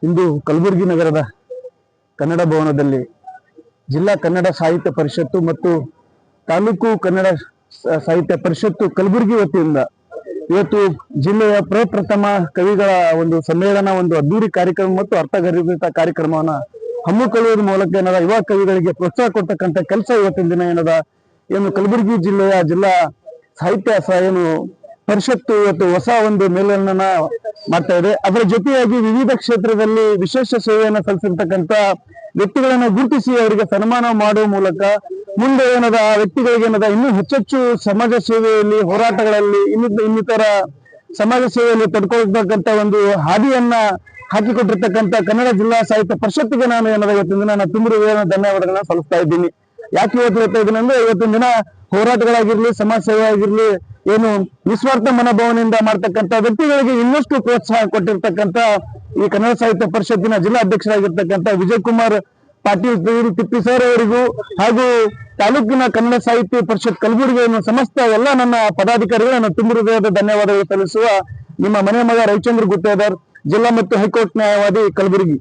ಇಂದು ಕಲಬುರಗಿ ನಗರದ ಕನ್ನಡ ಭವನದಲ್ಲಿ ಜಿಲ್ಲಾ ಕನ್ನಡ ಸಾಹಿತ್ಯ ಪರಿಷತ್ತು ಮತ್ತು ತಾಲೂಕು ಕನ್ನಡ ಸಾಹಿತ್ಯ ಪರಿಷತ್ತು ಕಲಬುರಗಿ ವತಿಯಿಂದ ಇವತ್ತು ಜಿಲ್ಲೆಯ ಪ್ರಪ್ರಥಮ ಕವಿಗಳ ಒಂದು ಸಮ್ಮೇಳನ, ಒಂದು ಅದ್ದೂರಿ ಕಾರ್ಯಕ್ರಮ ಮತ್ತು ಅರ್ಥಗರ್ಭಿತ ಕಾರ್ಯಕ್ರಮವನ್ನ ಹಮ್ಮಿಕೊಳ್ಳುವುದರ ಮೂಲಕ ಏನದ ಯುವ ಕವಿಗಳಿಗೆ ಪ್ರೋತ್ಸಾಹ ಕೊಡ್ತಕ್ಕಂಥ ಕೆಲಸ ಇವತ್ತಿನ ದಿನ ಏನು ಕಲಬುರಗಿ ಜಿಲ್ಲೆಯ ಜಿಲ್ಲಾ ಸಾಹಿತ್ಯ ಏನು ಪರಿಷತ್ತು ಇವತ್ತು ಹೊಸ ಒಂದು ಮೇಳನ ಮಾಡ್ತಾ ಇದೆ. ಅದರ ಜೊತೆಯಾಗಿ ವಿವಿಧ ಕ್ಷೇತ್ರದಲ್ಲಿ ವಿಶೇಷ ಸೇವೆಯನ್ನು ಸಲ್ಲಿಸಿರ್ತಕ್ಕಂಥ ವ್ಯಕ್ತಿಗಳನ್ನ ಗುರುತಿಸಿ ಅವರಿಗೆ ಸನ್ಮಾನ ಮಾಡುವ ಮೂಲಕ ಮುಂದೆ ಆ ವ್ಯಕ್ತಿಗಳಿಗೆ ಇನ್ನೂ ಹೆಚ್ಚೆಚ್ಚು ಸಮಾಜ ಸೇವೆಯಲ್ಲಿ, ಹೋರಾಟಗಳಲ್ಲಿ, ಇನ್ನಿತರ ಸಮಾಜ ಸೇವೆಯಲ್ಲಿ ತೊಡ್ಕೊಳ್ತಕ್ಕಂಥ ಒಂದು ಹಾದಿಯನ್ನ ಹಾಕಿಕೊಟ್ಟಿರ್ತಕ್ಕಂಥ ಕನ್ನಡ ಜಿಲ್ಲಾ ಸಾಹಿತ್ಯ ಪರಿಷತ್ತಿಗೆ ನಾನು ಇವತ್ತಿನ ದಿನ ತುಂಬ ಧನ್ಯವಾದಗಳನ್ನ ಸಲ್ಲಿಸ್ತಾ ಇದ್ದೀನಿ. ಯಾಕೆ ಇವತ್ತು ಹೇಳ್ತಾ ಇದ್ದೀನಿ ಅಂದ್ರೆ, ಇವತ್ತಿನ ದಿನ ಹೋರಾಟಗಳಾಗಿರ್ಲಿ, ಸಮಾಜ ಸೇವೆ ಆಗಿರ್ಲಿ, ಏನು ನಿಸ್ವಾರ್ಥ ಮನೋಭಾವನೆಯಿಂದ ಮಾಡ್ತಕ್ಕಂಥ ವ್ಯಕ್ತಿಗಳಿಗೆ ಇನ್ನಷ್ಟು ಪ್ರೋತ್ಸಾಹ ಕೊಟ್ಟಿರ್ತಕ್ಕಂಥ ಈ ಕನ್ನಡ ಸಾಹಿತ್ಯ ಪರಿಷತ್ತಿನ ಜಿಲ್ಲಾ ಅಧ್ಯಕ್ಷರಾಗಿರ್ತಕ್ಕಂಥ ವಿಜಯ್ ಕುಮಾರ್ ಪಾಟೀಲ್ ತಿಪ್ಪಿ ಸರ್ ಅವರಿಗೂ ಹಾಗೂ ತಾಲೂಕಿನ ಕನ್ನಡ ಸಾಹಿತ್ಯ ಪರಿಷತ್ ಕಲಬುರಗಿ ಸಮಸ್ತ ಎಲ್ಲ ನನ್ನ ಪದಾಧಿಕಾರಿಗಳು ನಾನು ತುಂಬ ಹೃದಯದ ಧನ್ಯವಾದಗಳು ಸಲ್ಲಿಸುವ ನಿಮ್ಮ ಮನೆ ಮಗ ರವಿಚಂದ್ರ ಗುತ್ತೇದಾರ್, ಜಿಲ್ಲಾ ಮತ್ತು ಹೈಕೋರ್ಟ್ ನ್ಯಾಯವಾದಿ ಕಲಬುರಗಿ.